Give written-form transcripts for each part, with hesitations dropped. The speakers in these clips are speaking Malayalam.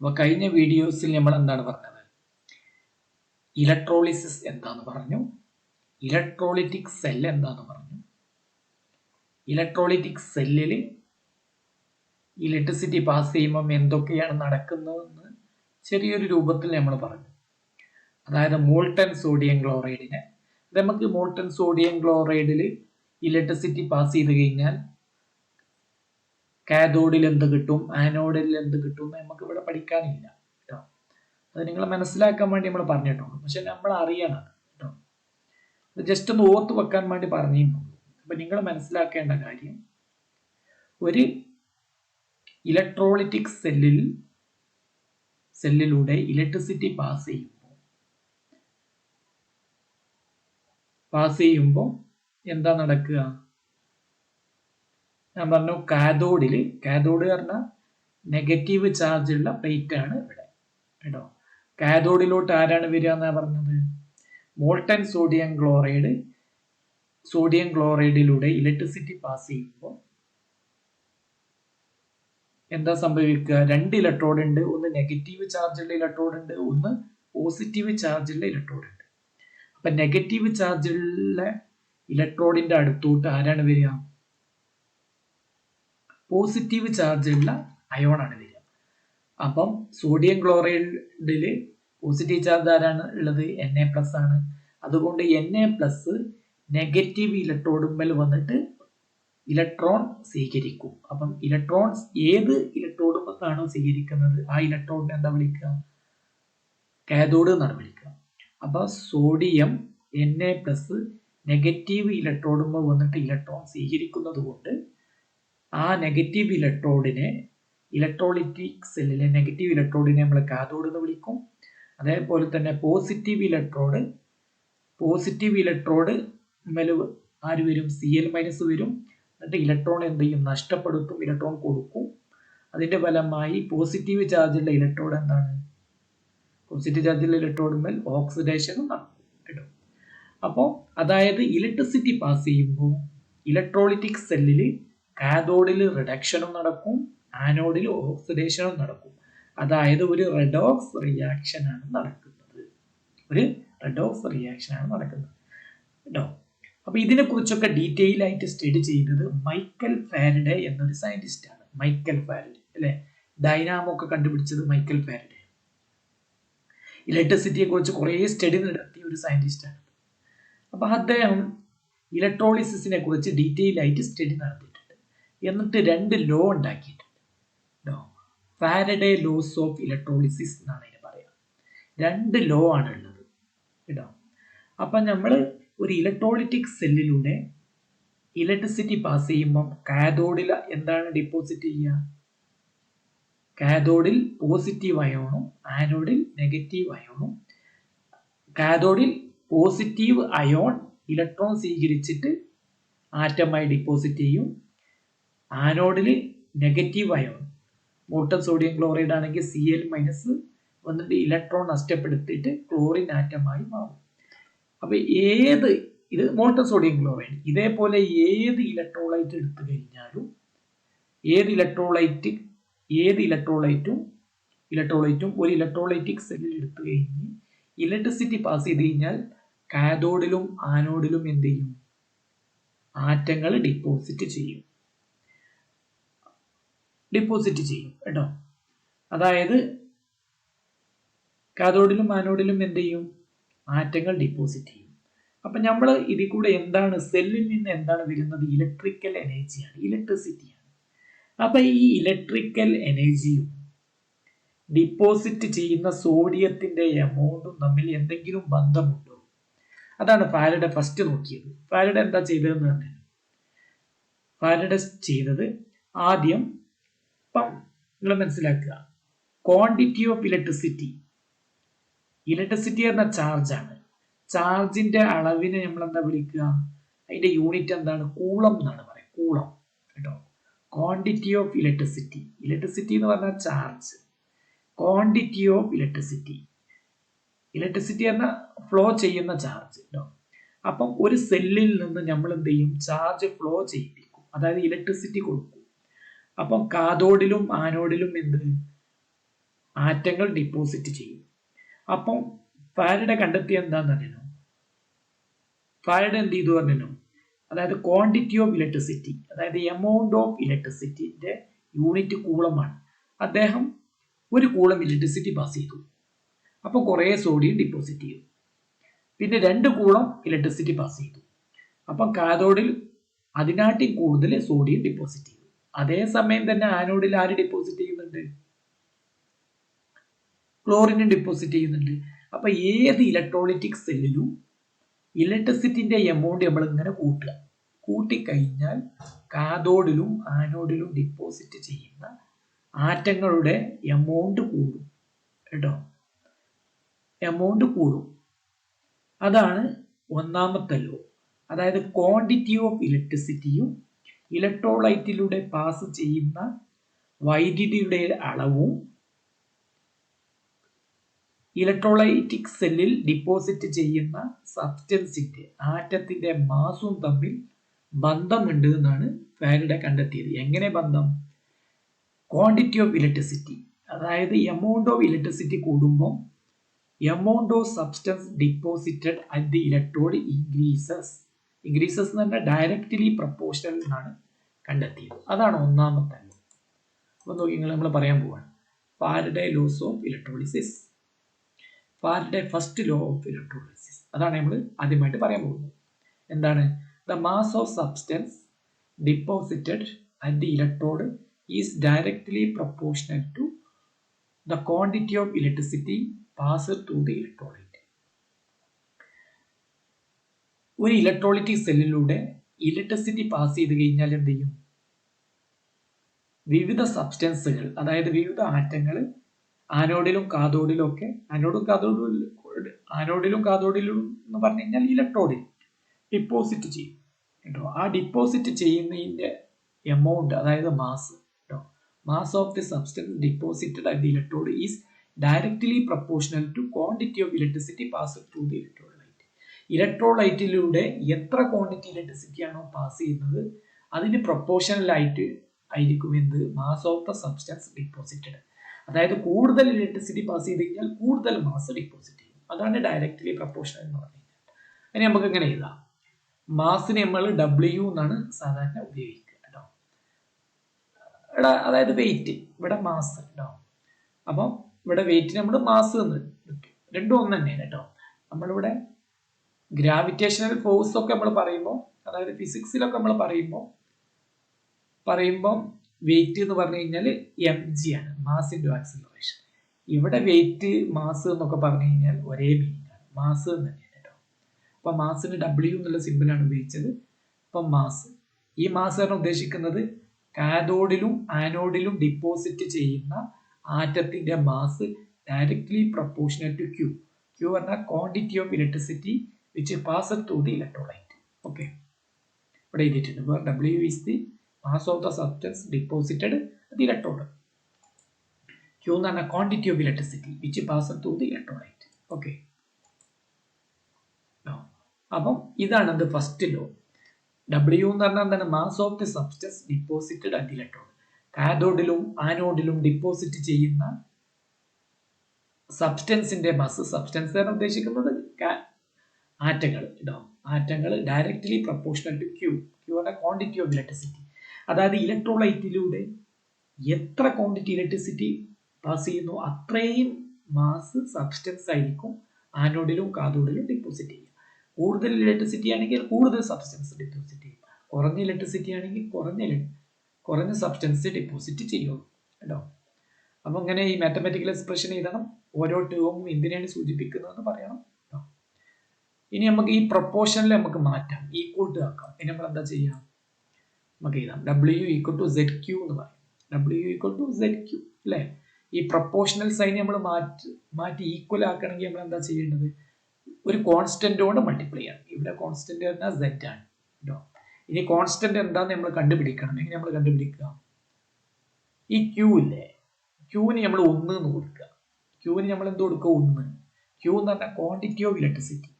അപ്പോൾ കഴിഞ്ഞ വീഡിയോസിൽ നമ്മൾ എന്താണ് പറഞ്ഞത്? ഇലക്ട്രോളിസിസ് എന്താന്ന് പറഞ്ഞു, ഇലക്ട്രോളിറ്റിക് സെൽ എന്താന്ന് പറഞ്ഞു. ഇലക്ട്രോളിറ്റിക് സെല്ലിൽ ഇലക്ട്രിസിറ്റി പാസ് ചെയ്യുമ്പം എന്തൊക്കെയാണ് നടക്കുന്നതെന്ന് ചെറിയൊരു രൂപത്തിൽ നമ്മൾ പറഞ്ഞു. അതായത് മോൾട്ടൺ സോഡിയം ക്ലോറൈഡിനെ നമുക്ക് മോൾട്ടൺ സോഡിയം ക്ലോറൈഡിൽ ഇലക്ട്രിസിറ്റി പാസ് ചെയ്ത് കഴിഞ്ഞാൽ കാഥോഡിൽ എന്ത് കിട്ടും, ആനോഡിൽ എന്ത് കിട്ടും നമുക്ക് ഇവിടെ പഠിക്കാനില്ല കേട്ടോ. അത് നിങ്ങൾ മനസ്സിലാക്കാൻ വേണ്ടി നമ്മൾ പറഞ്ഞിട്ടുള്ളൂ, പക്ഷെ നമ്മൾ അറിയണം കേട്ടോ. ഇത് ജസ്റ്റ് ഒന്ന് ഓർത്ത് വെക്കാൻ വേണ്ടി പറഞ്ഞിട്ടുള്ളൂ. അപ്പൊ നിങ്ങൾ മനസ്സിലാക്കേണ്ട കാര്യം, ഒരു ഇലക്ട്രോളിറ്റിക് സെല്ലിലൂടെ ഇലക്ട്രിസിറ്റി പാസ് എന്താ നടക്കുക? ഞാൻ പറഞ്ഞു കാഥോഡ് പറഞ്ഞാൽ നെഗറ്റീവ് ചാർജ് ഉള്ള പ്ലേറ്റ് ആണ് ഇവിടെ കേട്ടോ. കാഥോഡിലോട്ട് ആരാണ് വരിക എന്നാ പറഞ്ഞത്? മോൾട്ടൺ സോഡിയം ക്ലോറൈഡിലൂടെ ഇലക്ട്രിസിറ്റി പാസ് ചെയ്യുമ്പോൾ എന്താ സംഭവിക്കുക? രണ്ട് ഇലക്ട്രോഡ് ഉണ്ട്, ഒന്ന് നെഗറ്റീവ് ചാർജ് ഉള്ള ഇലക്ട്രോഡ് ഉണ്ട്, ഒന്ന് പോസിറ്റീവ് ചാർജ് ഉള്ള ഇലക്ട്രോഡ് ഉണ്ട്. അപ്പൊ നെഗറ്റീവ് ചാർജ് ഉള്ള ഇലക്ട്രോഡിന്റെ അടുത്തോട്ട് ആരാണ് വരിക? പോസിറ്റീവ് ചാർജ് ഉള്ള അയോൺ ആണ് വരിക. അപ്പം സോഡിയം ക്ലോറൈഡില് പോസിറ്റീവ് ചാർജ് ആരാണ് ഉള്ളത്? Na+ ആണ്. അതുകൊണ്ട് Na+ നെഗറ്റീവ് ഇലക്ട്രോഡുമ്മൽ വന്നിട്ട് ഇലക്ട്രോൺ സ്വീകരിക്കും. അപ്പം ഇലക്ട്രോൺസ് ഏത് ഇലക്ട്രോഡുമെന്നാണോ സ്വീകരിക്കുന്നത് ആ ഇലക്ട്രോണിനെ എന്താ വിളിക്കുക? കാഥോഡ് എന്നാണ് വിളിക്കുക. അപ്പൊ സോഡിയം Na+ നെഗറ്റീവ് ഇലക്ട്രോഡുമ്മ വന്നിട്ട് ഇലക്ട്രോൺ സ്വീകരിക്കുന്നത് കൊണ്ട് ആ നെഗറ്റീവ് ഇലക്ട്രോഡിനെ, ഇലക്ട്രോളിറ്റിക് സെല്ലിലെ നെഗറ്റീവ് ഇലക്ട്രോഡിനെ നമ്മൾ കാഥോഡ് എന്ന് വിളിക്കും. അതേപോലെ തന്നെ പോസിറ്റീവ് ഇലക്ട്രോഡ് ആര് വരും? Cl- വരും. എന്നിട്ട് ഇലക്ട്രോൺ എന്ത് ചെയ്യും? നഷ്ടപ്പെടുത്തും, ഇലക്ട്രോൺ കൊടുക്കും. അതിന്റെ ഫലമായി പോസിറ്റീവ് ചാർജുള്ള ഇലക്ട്രോഡ് എന്താണ്? പോസിറ്റീവ് ചാർജുള്ള ഇലക്ട്രോഡുമേൽ ഓക്സിഡേഷനും നടക്കും കേട്ടോ. അപ്പോൾ അതായത് ഇലക്ട്രിസിറ്റി പാസ് ചെയ്യുമ്പോൾ ഇലക്ട്രോളിറ്റിക് സെല്ലിൽ കാഥോഡിൽ റിഡക്ഷനും നടക്കും, ആനോഡിൽ ഓക്സിഡേഷനും നടക്കും. അതായത് ഒരു റെഡോക്സ് റിയാക്ഷൻ ആണ് നടക്കുന്നത് കേട്ടോ. അപ്പൊ ഇതിനെ കുറിച്ചൊക്കെ ഡീറ്റെയിൽ ആയിട്ട് സ്റ്റഡി ചെയ്തത് മൈക്കൽ ഫാരഡെ എന്നൊരു സയന്റിസ്റ്റ് ആണ്. മൈക്കൽ ഫാരഡെ അല്ലെ, ഡൈനാമോ ഒക്കെ കണ്ടുപിടിച്ചത് മൈക്കൽ ഫാരഡെ. ഇലക്ട്രിസിറ്റിയെ കുറിച്ച് കുറെ സ്റ്റഡി നടത്തിയ ഒരു സയന്റിസ്റ്റ് ആണ്. അപ്പൊ അദ്ദേഹം ഇലക്ട്രോളിസിസിനെ കുറിച്ച് ഡീറ്റെയിൽ ആയിട്ട് സ്റ്റഡി നടത്തിയിട്ടുണ്ട്. എന്നിട്ട് 2 ലോ ഉണ്ടാക്കിയിട്ടുണ്ട്. ഫാരഡെ ലോസ് ഓഫ് ഇലക്ട്രോളിസിസ് എന്നാണ് അതിന് പറയാം. 2 ലോ ആണ് ഉള്ളത് കേട്ടോ. അപ്പൊ നമ്മൾ ഒരു ഇലക്ട്രോളിറ്റിക് സെല്ലിലൂടെ ഇലക്ട്രിസിറ്റി പാസ് ചെയ്യുമ്പം കാഥോഡിൽ എന്താണ് ഡിപ്പോസിറ്റ് ചെയ്യുക? കാഥോഡിൽ പോസിറ്റീവ് അയോണും ആനോഡിൽ നെഗറ്റീവ് അയോണും. കാഥോഡിൽ പോസിറ്റീവ് അയോൺ ഇലക്ട്രോൺ സ്വീകരിച്ചിട്ട് ആറ്റമായി ഡിപ്പോസിറ്റ് ചെയ്യും. ആനോഡിൽ negative ion, molten sodium chloride ആണെങ്കിൽ Cl- വന്നിട്ട് ഇലക്ട്രോൺ നഷ്ടപ്പെടുത്തിയിട്ട് ക്ലോറിൻ ആറ്റമായി മാറും. അപ്പൊ ഇത് മോൾട്ടൺ സോഡിയം ക്ലോറൈഡ്. ഇതേപോലെ ഏത് ഇലക്ട്രോലൈറ്റ് എടുത്തു കഴിഞ്ഞാലും ഏത് ഇലക്ട്രോലൈറ്റും ഒരു ഇലക്ട്രോലൈറ്റിക് സെല്ലിൽ എടുത്തു കഴിഞ്ഞ് ഇലക്ട്രിസിറ്റി പാസ് ചെയ്ത് കഴിഞ്ഞാൽ കാഥോഡിലും ആനോഡിലും എന്ത് ചെയ്യും? ആറ്റങ്ങൾ ഡിപ്പോസിറ്റ് ചെയ്യും കേട്ടോ. അതായത് കാഥോഡിലും ആനോഡിലും എന്ത് ചെയ്യും? ആറ്റങ്ങൾ ഡിപ്പോസിറ്റ് ചെയ്യും. അപ്പൊ നമ്മൾ ഇതിൽ കൂടെ എന്താണ്, സെല്ലിൽ നിന്ന് എന്താണ് വരുന്നത്? ഇലക്ട്രിക്കൽ എനർജിയാണ്, ഇലക്ട്രിസിറ്റിയാണ്. അപ്പൊ ഈ ഇലക്ട്രിക്കൽ എനർജിയും ഡിപ്പോസിറ്റ് ചെയ്യുന്ന സോഡിയത്തിന്റെ എമൗണ്ടും തമ്മിൽ എന്തെങ്കിലും ബന്ധമുണ്ടോ? അതാണ് ഫാരഡെ ഫസ്റ്റ് നോക്കിയത്. ഫാരഡെ എന്താ ചെയ്തതെന്ന് പറഞ്ഞു. ഫാരഡെ ചെയ്തത് ആദ്യം, ഇപ്പം നിങ്ങൾ മനസ്സിലാക്കുക, ക്വാണ്ടിറ്റി ഓഫ് ഇലക്ട്രിസിറ്റി എന്ന ചാർജാണ്. ചാർജിന്റെ അളവിനെ നമ്മൾ എന്താ വിളിക്കുക? അതിന്റെ യൂണിറ്റ് എന്താണ്? കൂളം എന്നാണ് പറയുക, കൂളം കേട്ടോ. ക്വാണ്ടിറ്റി ഓഫ് ഇലക്ട്രിസിറ്റി എന്ന് പറഞ്ഞാൽ ചാർജ്. ക്വാണ്ടിറ്റി ഓഫ് ഇലക്ട്രിസിറ്റി എന്ന ഫ്ലോ ചെയ്യുന്ന ചാർജ് കേട്ടോ. അപ്പം ഒരു സെല്ലിൽ നിന്ന് നമ്മൾ എന്ത് ചെയ്യും? ചാർജ് ഫ്ലോ ചെയ്യിപ്പിക്കും, അതായത് ഇലക്ട്രിസിറ്റി കൊടുക്കും. അപ്പം കാഥോഡിലും ആനോഡിലും എന്ത് ആറ്റങ്ങൾ ഡിപ്പോസിറ്റ് ചെയ്യും. അപ്പം ഫാരഡെ കണ്ടെത്തിയ എന്താന്ന് അറിയണം. ഫാരഡെ എന്ത് ചെയ്തു പറഞ്ഞു, അതായത് ക്വാണ്ടിറ്റി ഓഫ് ഇലക്ട്രിസിറ്റി, അതായത് എമൗണ്ട് ഓഫ് ഇലക്ട്രിസിറ്റിന്റെ യൂണിറ്റ് കൂളമാണ്. അദ്ദേഹം ഒരു കൂളം ഇലക്ട്രിസിറ്റി പാസ് ചെയ്തു. അപ്പോൾ കുറേ സോഡിയം ഡിപ്പോസിറ്റ് ചെയ്തു. പിന്നെ 2 കൂളം ഇലക്ട്രിസിറ്റി പാസ് ചെയ്തു. അപ്പം കാഥോഡിൽ അതിനാട്ടി കൂടുതൽ സോഡിയം ഡിപ്പോസിറ്റ് ചെയ്തു. അതേസമയം തന്നെ ആനോഡിൽ ആര് ഡിപ്പോസിറ്റ് ചെയ്യുന്നുണ്ട്? ക്ലോറിനും ഡിപ്പോസിറ്റ് ചെയ്യുന്നുണ്ട്. അപ്പൊ ഏത് ഇലക്ട്രോളിറ്റിക് സെല്ലിലും ഇലക്ട്രിസിറ്റിന്റെ എമൗണ്ട് നമ്മൾ ഇങ്ങനെ കൂട്ടുക. കൂട്ടിക്കഴിഞ്ഞാൽ കാഥോഡിലും ആനോഡിലും ഡിപ്പോസിറ്റ് ചെയ്യുന്ന ആറ്റങ്ങളുടെ എമൗണ്ട് കൂടും കേട്ടോ. എമൗണ്ട് കൂടും. അതാണ് ഒന്നാമത്തെ ലോ. അതായത് ക്വാണ്ടിറ്റി ഓഫ് ഇലക്ട്രിസിറ്റിയും ഇലക്ട്രോലൈറ്റിലൂടെ പാസ് ചെയ്യുന്ന വൈദ്യുതിയുടെ അളവും ഇലക്ട്രോലൈറ്റിക് സെല്ലിൽ ഡിപ്പോസിറ്റ് ചെയ്യുന്ന സബ്സ്റ്റൻസിന്റെ ആറ്റത്തിന്റെ മാസും തമ്മിൽ ബന്ധമുണ്ട് എന്നാണ് ഫാരഡെ കണ്ടെത്തിയത്. എങ്ങനെ ബന്ധം? ക്വാണ്ടിറ്റി ഓഫ് ഇലക്ട്രിസിറ്റി, അതായത് എമൗണ്ട് ഓഫ് ഇലക്ട്രിസിറ്റി കൂടുമ്പോൾ amount of substance deposited at the electrode increases എന്ന് പറഞ്ഞാൽ ഡയറക്റ്റ്ലി പ്രപ്പോർഷണൽ എന്നാണ് കണ്ടെത്തിയത്. അതാണ് ഒന്നാമത്തെ ലോ. അപ്പൊ നോക്കി നമ്മൾ പറയാൻ പോവാണ് Faraday laws of electrolysis. Faraday first law of electrolysis, അതാണ് നമ്മൾ ആദ്യമായിട്ട് പറയാൻ പോകുന്നത്. എന്താണ്? The mass of substance deposited at the electrode is directly proportional to the quantity of electricity pass through the electrolyte. ഒരു ഇലക്ട്രോളിറ്റിക് സെല്ലിലൂടെ ഇലക്ട്രിസിറ്റി പാസ് ചെയ്ത് കഴിഞ്ഞാൽ എന്ത് ചെയ്യും? വിവിധ സബ്സ്റ്റൻസുകൾ, അതായത് വിവിധ ആറ്റങ്ങൾ ആനോഡിലും കാഥോഡിലും ഒക്കെ, ആനോഡിലും കാഥോഡിലും എന്ന് പറഞ്ഞു കഴിഞ്ഞാൽ ഇലക്ട്രോഡിൽ ഡിപ്പോസിറ്റ് ചെയ്യും കേട്ടോ. ആ ഡിപ്പോസിറ്റ് ചെയ്യുന്നതിന്റെ എമൗണ്ട്, അതായത് മാസ് കേട്ടോ, mass of the substance deposited at the electrode is directly proportional to quantity of electricity pass through the electrolyte. ഇലക്ട്രോലൈറ്റിലൂടെ എത്ര ക്വാണ്ടിറ്റി ഇലക്ട്രിസിറ്റി ആണോ പാസ് ചെയ്യുന്നത് അതിന് പ്രപ്പോർഷണൽ ആയിട്ട് ആയിരിക്കും എന്ത്? Mass of the substance deposited. അതായത് കൂടുതൽ ഇലക്ട്രിസിറ്റി പാസ് ചെയ്ത് കഴിഞ്ഞാൽ കൂടുതൽ മാസ് ഡിപ്പോസിറ്റ് ചെയ്യും. അതാണ് ഡയറക്റ്റ്ലി പ്രപ്പോർഷണൽ എന്ന് പറഞ്ഞു കഴിഞ്ഞാൽ. അതിന് നമുക്ക് എങ്ങനെ എഴുതാം? മാസിനെ നമ്മൾ W എന്നാണ് സാധാരണ ഉപയോഗിക്കുക കേട്ടോ. അതായത് വെയിറ്റ്, ഇവിടെ മാസ് കേട്ടോ. അപ്പം ഇവിടെ വെയിറ്റ് നമ്മൾ മാസ് എന്ന് കിട്ടും. രണ്ടും ഒന്ന് തന്നെയാണ് കേട്ടോ. നമ്മളിവിടെ ഗ്രാവിറ്റേഷണൽ ഫോഴ്സ് ഒക്കെ നമ്മൾ പറയുമ്പോൾ, അതായത് ഫിസിക്സിലൊക്കെ നമ്മൾ പറയുമ്പോൾ വെയിറ്റ് എന്ന് പറഞ്ഞു കഴിഞ്ഞാൽ mg ആണ്, മാസ് ഇൻറ്റു ആക്സിലറേഷൻ. ഇവിടെ വെയിറ്റ് മാസ് എന്നൊക്കെ പറഞ്ഞു കഴിഞ്ഞാൽ ഒരേ മീനിങ് ആണ്, മാസ് എന്ന് തന്നെയാണ് കേട്ടോ. അപ്പൊ മാസിന് W എന്നുള്ള സിമ്പിളാണ് ഉപയോഗിച്ചത്. അപ്പം മാസ്, ഈ മാസ് ആണ് ഉദ്ദേശിക്കുന്നത് കാഥോഡിലും ആനോഡിലും ഡിപ്പോസിറ്റ് ചെയ്യുന്ന ആറ്റത്തിന്റെ mass directly proportional to Q. Q പറഞ്ഞാൽ quantity of electricity which passes through the electrolyte. Okay. ഇവിടെ എഴുതിയിട്ടുണ്ട്. Where W is the mass of the substance deposited at the electrode. Q എന്ന് പറഞ്ഞാൽ quantity of electricity which passes through the electrolyte. Okay. അപ്പം ഇതാണ് the first law. W എന്ന് പറഞ്ഞാൽ എന്താണ്? Mass of the substance deposited at the electrode. കാഥോഡിലും ആനോഡിലും ഡിപ്പോസിറ്റ് ചെയ്യുന്ന സബ്സ്റ്റൻസിന്റെ മാസ്, സബ്സ്റ്റൻസ് ആണ് ഉദ്ദേശിക്കുന്നത് ആറ്റങ്ങൾ കേട്ടോ. ആറ്റങ്ങൾ directly proportional to Q. Q ആണ് ക്വാണ്ടിറ്റി ഓഫ് ഇലക്ട്രിസിറ്റി. അതായത് ഇലക്ട്രോലൈറ്റിലൂടെ എത്ര ക്വാണ്ടിറ്റി ഇലക്ട്രിസിറ്റി പാസ് ചെയ്യുന്നു അത്രയും മാസ് സബ്സ്റ്റൻസ് ആയിരിക്കും ആനോഡിലും കാഥോഡിലും ഡിപ്പോസിറ്റ് ചെയ്യുക. കൂടുതൽ ഇലക്ട്രിസിറ്റി ആണെങ്കിൽ കൂടുതൽ സബ്സ്റ്റൻസ് ഡിപ്പോസിറ്റ് ചെയ്യും. കുറഞ്ഞ ഇലക്ട്രിസിറ്റി ആണെങ്കിൽ കുറഞ്ഞ സബ്സ്റ്റൻസ് ഡിപ്പോസിറ്റ് ചെയ്യുള്ളൂ കേട്ടോ. അപ്പൊ ഇങ്ങനെ ഈ മാത്തമാറ്റിക്കൽ എക്സ്പ്രഷൻ എഴുതണം. ഓരോ ടേമും എന്തിനാണ് സൂചിപ്പിക്കുന്നതെന്ന് പറയണം. ഇനി നമുക്ക് ഈ പ്രൊപ്പോർഷനിൽ നമുക്ക് മാറ്റാം, ഈക്വൽ ടു ആക്കാം. ഇനി നമ്മൾ എന്താ ചെയ്യാം? നമുക്ക് എഴുതാം W = ZQ എന്ന് പറയും. W = ZQ അല്ലേ? ഈ പ്രൊപ്പോർഷണൽ സൈൻ നമ്മൾ മാറ്റി ഈക്വൽ ആക്കണമെങ്കിൽ നമ്മൾ എന്താ ചെയ്യേണ്ടത്? ഒരു കോൺസ്റ്റന്റ് കൊണ്ട് മൾട്ടിപ്ലൈ ചെയ്യണം. ഇവിടെ കോൺസ്റ്റന്റ് പറഞ്ഞാൽ Z ആണ് കേട്ടോ. ഇനി കോൺസ്റ്റന്റ് എന്താന്ന് നമ്മൾ കണ്ടുപിടിക്കണം. എങ്ങനെ നമ്മൾ കണ്ടുപിടിക്കുക? ഈ Q ഇല്ലേ, Qന് നമ്മൾ 1 എന്ന് കൊടുക്കുക. Qന് നമ്മൾ എന്ത് കൊടുക്കുക? 1. Q എന്ന് പറഞ്ഞാൽ ക്വാണ്ടിറ്റി ഓഫ് ഇലക്ട്രിസിറ്റി.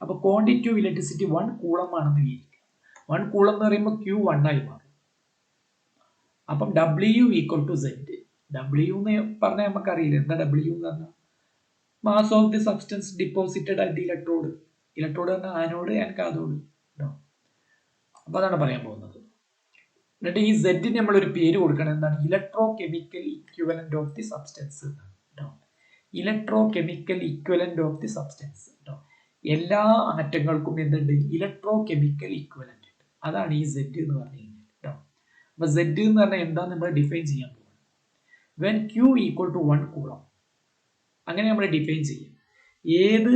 അപ്പൊ ക്വാണ്ടിറ്റി ഓഫ് ഇലക്ട്രിസിറ്റി 1 കൂളം ആണെന്ന് വിചാരിക്കുക. 1 കൂളം എന്ന് പറയുമ്പോൾ Q 1 ആയി മാറും. അപ്പം W = Z. ഡബ്ല്യു എന്ന് പറഞ്ഞാൽ നമുക്കറിയില്ല എന്താ ഡബ്ല്യു എന്ന് പറഞ്ഞാൽ mass of the substance deposited at the electrode. Electrode പറഞ്ഞാൽ ആനോഡ് ആൻഡ് കാഥോഡ് കേട്ടോ. അപ്പൊ അതാണ് പറയാൻ പോകുന്നത്. എന്നിട്ട് ഈ സെഡിന് നമ്മളൊരു പേര് കൊടുക്കണം. എന്താണ്? Electrochemical equivalent of the substance കേട്ടോ. Electrochemical equivalent of the substance കേട്ടോ. എല്ലാ ആറ്റങ്ങൾക്കും എന്തുണ്ട്? ഇലക്ട്രോ കെമിക്കൽ ഇക്വലന്റ് ഉണ്ട്. അതാണ് ഈ സെഡ് എന്ന് പറഞ്ഞു കഴിഞ്ഞാൽ കേട്ടോ. അപ്പൊ സെഡ് എന്ന് പറഞ്ഞാൽ എന്താ നമ്മൾ ഡിഫൈൻ ചെയ്യാൻ പോകുന്നത്? When q equal to 1 coulomb, അങ്ങനെ നമ്മൾ ഡിഫൈൻ ചെയ്യാം. ഏത്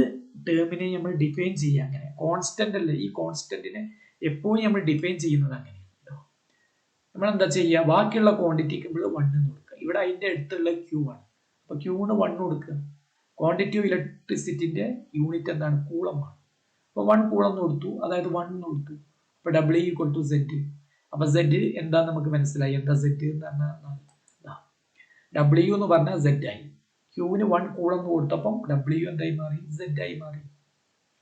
ടേമിനെ നമ്മൾ ഡിഫൈൻ ചെയ്യുക അങ്ങനെ? കോൺസ്റ്റന്റ് അല്ല, ഈ കോൺസ്റ്റന്റിനെ എപ്പോഴും നമ്മൾ ഡിഫൈൻ ചെയ്യുന്നത് അങ്ങനെ കേട്ടോ. നമ്മൾ എന്താ ചെയ്യുക? ബാക്കിയുള്ള ക്വാണ്ടിറ്റിക്ക് നമ്മൾ 1 എന്ന് കൊടുക്കുക. ഇവിടെ അതിന്റെ അടുത്തുള്ള ക്യൂ ആണ്. അപ്പൊ ക്യൂന്ന് 1 കൊടുക്കുക. ക്വാണ്ടിറ്റി ഓഫ് ഇലക്ട്രിസിറ്റിന്റെ യൂണിറ്റ് എന്താണ്? കൂളമാണ്. അപ്പൊ 1 കൂളം എന്ന് കൊടുത്തു, അതായത് 1 എന്ന് കൊടുത്തു. അപ്പൊ ഡബ്ല്യു ഈക്വൽ ടു സെഡ്. അപ്പൊ സെഡ് എന്താന്ന് നമുക്ക് മനസ്സിലായി. എന്താ സെഡ് എന്ന് പറഞ്ഞാൽ? ഡബ്ല്യു എന്ന് പറഞ്ഞാൽ സെഡ് ആയി. ക്യൂവിന് 1 കൂളം എന്ന് കൊടുത്തപ്പം ഡബ്ല്യു എന്തായി മാറി? സെഡ് ആയി മാറി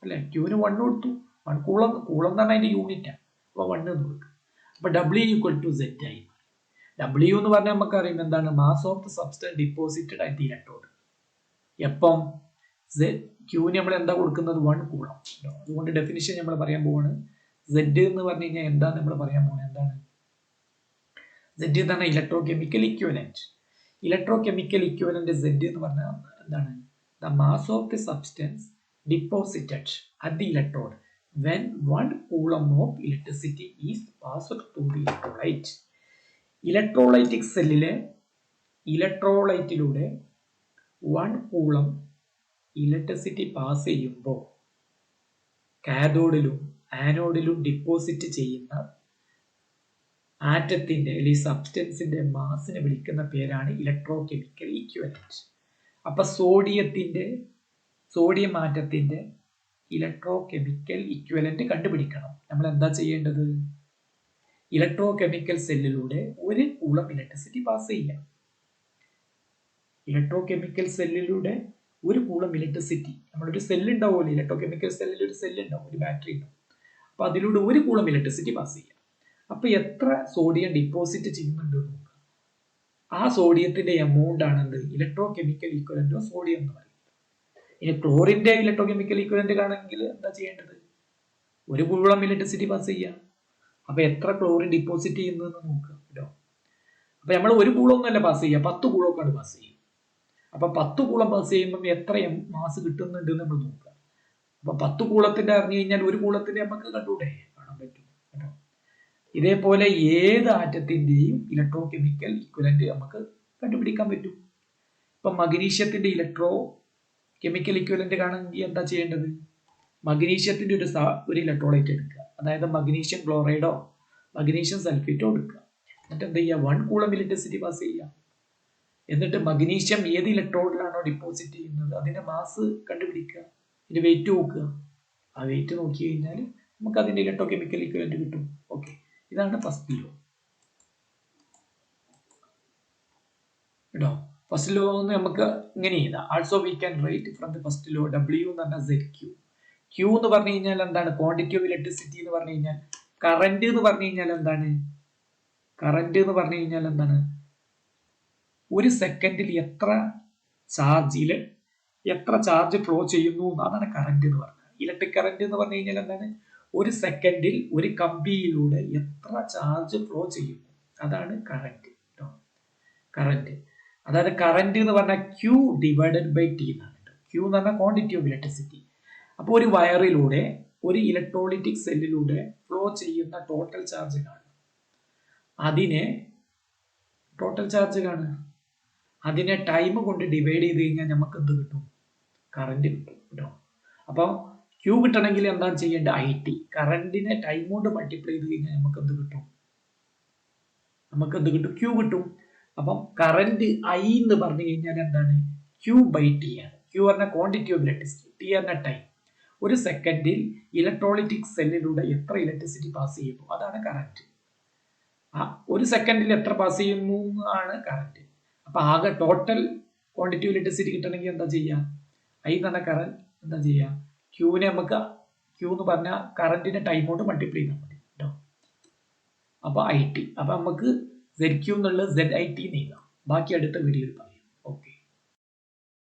അല്ലെ? ക്യൂവിന് 1 കൊടുത്തു, 1 കൂളം എന്ന് പറഞ്ഞാൽ അതിന്റെ യൂണിറ്റാണ്. അപ്പൊ 1 എന്ന് കൊടുക്കുക. അപ്പൊ ഡബ്ല്യു ഈക്വൽ ടു സെഡ് ആയി മാറി. ഡബ്ല്യു എന്ന് പറഞ്ഞാൽ നമുക്കറിയാം എന്താണ്? Mass of the substance deposited at the electrode. എപ്പം? ക്യൂവിന് നമ്മൾ എന്താ കൊടുക്കുന്നത്? 1 കൂളം. അതുകൊണ്ട് ഡെഫിനിഷൻ നമ്മൾ പറയാൻ പോവാണ്. സെഡ് എന്ന് പറഞ്ഞു കഴിഞ്ഞാൽ എന്താ നമ്മൾ പറയാൻ പോകുന്നത്? എന്താണ് സെഡ് എന്ന് പറഞ്ഞാൽ? Electrochemical equivalent. Electrochemical equivalent Z എന്ന് പറഞ്ഞാൽ എന്താണ്? The mass of the substance deposited at the electrode when 1 coulomb of electricity is passed through the electrolyte. Electrolytic സെല്ലിലെ ഇലക്ട്രോലൈറ്റിലൂടെ 1 കൂളം ഇലക്ട്രിസിറ്റി പാസ് ചെയ്യുമ്പോൾ കാഥോഡിലും ആനോഡിലും ഡിപ്പോസിറ്റ് ചെയ്യുന്ന ആറ്റത്തിന്റെ അല്ലെങ്കിൽ സബ്സ്റ്റൻസിന്റെ മാസിനെ വിളിക്കുന്ന പേരാണ് ഇലക്ട്രോ കെമിക്കൽ ഇക്വലന്റ്. അപ്പൊ സോഡിയം ആറ്റത്തിന്റെ ഇലക്ട്രോ കെമിക്കൽ ഇക്വലന്റ് കണ്ടുപിടിക്കണം. നമ്മൾ എന്താ ചെയ്യേണ്ടത്? ഇലക്ട്രോ കെമിക്കൽ സെല്ലിലൂടെ 1 കൂളം ഇലക്ട്രിസിറ്റി പാസ് ചെയ്യാം. ഇലക്ട്രോ കെമിക്കൽ സെല്ലിലൂടെ 1 കൂളം ഇലക്ട്രിസിറ്റി, നമ്മളൊരു സെല്ല് ഉണ്ടാവുമല്ലോ, ഇലക്ട്രോ കെമിക്കൽ സെല്ലിൽ ഒരു സെല്ല് ഉണ്ടാവും, ഒരു ബാറ്ററി ഉണ്ടാവും. അപ്പൊ അതിലൂടെ 1 കൂളം ഇലക്ട്രിസിറ്റി പാസ് ചെയ്യാം. അപ്പൊ എത്ര സോഡിയം ഡിപ്പോസിറ്റ് ചെയ്യുന്നുണ്ട് നോക്കുക. ആ സോഡിയത്തിന്റെ എമൗണ്ട് ആണ് എന്ത്? Electro chemical equivalent of sodium എന്ന് പറയുന്നത്. ഇനി ക്ലോറിന്റെ ഇലക്ട്രോ കെമിക്കൽ ഈക്വലന്റ് ആണെങ്കിൽ എന്താ ചെയ്യേണ്ടത്? 1 കൂളം ഇലക്ട്രിസിറ്റി പാസ് ചെയ്യാം. അപ്പൊ എത്ര ക്ലോറിൻ ഡിപ്പോസിറ്റ് ചെയ്യുന്നതെന്ന് നോക്കുക കേട്ടോ. അപ്പൊ നമ്മൾ 1 കൂളമൊന്നുമല്ല പാസ് ചെയ്യുക, 10 കൂളമൊക്കെയാണ് പാസ് ചെയ്യും. അപ്പൊ 10 കൂളം പാസ് ചെയ്യുമ്പോൾ എത്ര മാസ് കിട്ടുന്നുണ്ട് നമ്മൾ നോക്കുക. അപ്പൊ 10 കൂളത്തിന്റെ അറിഞ്ഞു കഴിഞ്ഞാൽ 1 കൂളത്തിന്റെ നമുക്ക് കണ്ടൂടെ? കാണാൻ പറ്റും കേട്ടോ. ഇതേപോലെ ഏത് ആറ്റത്തിന്റെയും ഇലക്ട്രോ കെമിക്കൽ ഇക്വലന്റ് നമുക്ക് കണ്ടുപിടിക്കാൻ പറ്റും. ഇപ്പൊ മഗ്നീഷ്യത്തിന്റെ ഇലക്ട്രോ കെമിക്കൽ ഇക്വലന്റ് കാണണമെങ്കിൽ എന്താ ചെയ്യേണ്ടത്? മഗ്നീഷ്യത്തിന്റെ ഒരു ഇലക്ട്രോലൈറ്റ് എടുക്കുക, അതായത് മഗ്നീഷ്യം ക്ലോറൈഡോ മഗ്നീഷ്യം സൾഫേറ്റോ എടുക്കുക. എന്നിട്ട് എന്താ ചെയ്യുക? 1 കൂളം ഇലക്ട്രിസിറ്റി പാസ് ചെയ്യുക. എന്നിട്ട് മഗ്നീഷ്യം ഏത് ഇലക്ട്രോഡിലാണോ ഡിപ്പോസിറ്റ് ചെയ്യുന്നത് അതിന്റെ മാസ് കണ്ടുപിടിക്കുക, ഇതിന്റെ വെയിറ്റ് നോക്കുക. ആ വെയിറ്റ് നോക്കി കഴിഞ്ഞാൽ നമുക്ക് അതിന്റെ ഇലക്ട്രോ കെമിക്കൽ ഇക്വലന്റ് കിട്ടും. ഓക്കെ, ഇതാണ് ഫസ്റ്റ് ലോ കേട്ടോ. ഫസ്റ്റ് ലോ എന്ന് നമുക്ക് ഇങ്ങനെ ചെയ്താൽ also we can write from the first law W എന്ന് പറഞ്ഞാൽ സെഡ് ക്യൂ. ക്യൂ എന്ന് പറഞ്ഞു കഴിഞ്ഞാൽ എന്താണ്? ക്വാണ്ടിറ്റി ഓഫ് ഇലക്ട്രിസിറ്റി എന്ന് പറഞ്ഞു കഴിഞ്ഞാൽ. കറന്റ് എന്ന് പറഞ്ഞു കഴിഞ്ഞാൽ എന്താണ്? കറന്റ് എന്ന് പറഞ്ഞു കഴിഞ്ഞാൽ എന്താണ്? 1 സെക്കൻഡിൽ എത്ര ചാർജ് ഫ്ലോ ചെയ്യുന്നു, അതാണ് കറന്റ് എന്ന് പറഞ്ഞാൽ. ഇലക്ട്രിക് കറന്റ് എന്ന് പറഞ്ഞു കഴിഞ്ഞാൽ എന്താണ്? 1 സെക്കൻഡിൽ ഒരു കമ്പിയിലൂടെ എത്ര ചാർജ് ഫ്ലോ ചെയ്യുന്നു, അതാണ് കറന്റ്. കറന്റ് അതായത് കറന്റ് എന്ന് പറഞ്ഞാൽ ക്യൂ ഡിവൈഡഡ് ബൈ ടി എന്നാണ്. ക്യൂ എന്ന് പറഞ്ഞാൽ ക്വാണ്ടിറ്റി ഓഫ് ഇലക്ട്രിസിറ്റി. അപ്പോൾ ഒരു വയറിലൂടെ ഒരു ഇലക്ട്രോലൈറ്റിക് സെല്ലിലൂടെ ഫ്ലോ ചെയ്യുന്ന ടോട്ടൽ ചാർജ് കാണുക. അതിനെ ടൈം കൊണ്ട് ഡിവൈഡ് ചെയ്ത് കഴിഞ്ഞാൽ നമുക്ക് എന്ത് കിട്ടും? കറന്റ് കിട്ടും കേട്ടോ. അപ്പം ക്യൂ കിട്ടണമെങ്കിൽ എന്താണ് ചെയ്യേണ്ടത്? IT. കറന്റിനെ ടൈം കൊണ്ട് മൾട്ടിപ്ലൈ ചെയ്ത് കഴിഞ്ഞാൽ നമുക്ക് എന്ത് കിട്ടും? ക്യൂ കിട്ടും. അപ്പം കറന്റ് I എന്ന് പറഞ്ഞു കഴിഞ്ഞാൽ എന്താണ്? Q/T ആണ്. ക്യൂ പറഞ്ഞ ക്വാണ്ടിറ്റി ഓഫ് ഇലക്ട്രിസിറ്റി, T പറഞ്ഞ ടൈം. 1 സെക്കൻഡിൽ ഇലക്ട്രോലൈറ്റിക് സെല്ലിലൂടെ എത്ര ഇലക്ട്രിസിറ്റി പാസ് ചെയ്യുന്നു, അതാണ് കറന്റ്. 1 സെക്കൻഡിൽ എത്ര പാസ് ചെയ്യുന്നു ആണ് കറന്റ്. അപ്പൊ ആകെ ടോട്ടൽ ക്വാണ്ടിറ്റി ഓഫ് ഇലക്ട്രിസിറ്റി കിട്ടണമെങ്കിൽ എന്താ ചെയ്യുക? I എന്ന് പറഞ്ഞ കറന്റ് എന്താ ചെയ്യുക? ക്യൂവിനെ നമുക്ക് ക്യൂ എന്ന് പറഞ്ഞ കറന്റിന്റെ ടൈം കൊണ്ട് മൾട്ടിപ്ലൈ ചെയ്താൽ മതി കേട്ടോ. അപ്പൊ IT. അപ്പൊ നമുക്ക് ZQ എന്നുള്ളത് ZIT എന്ന് എഴുതാം. ബാക്കി അടുത്ത വീഡിയോയിൽ പറയാം.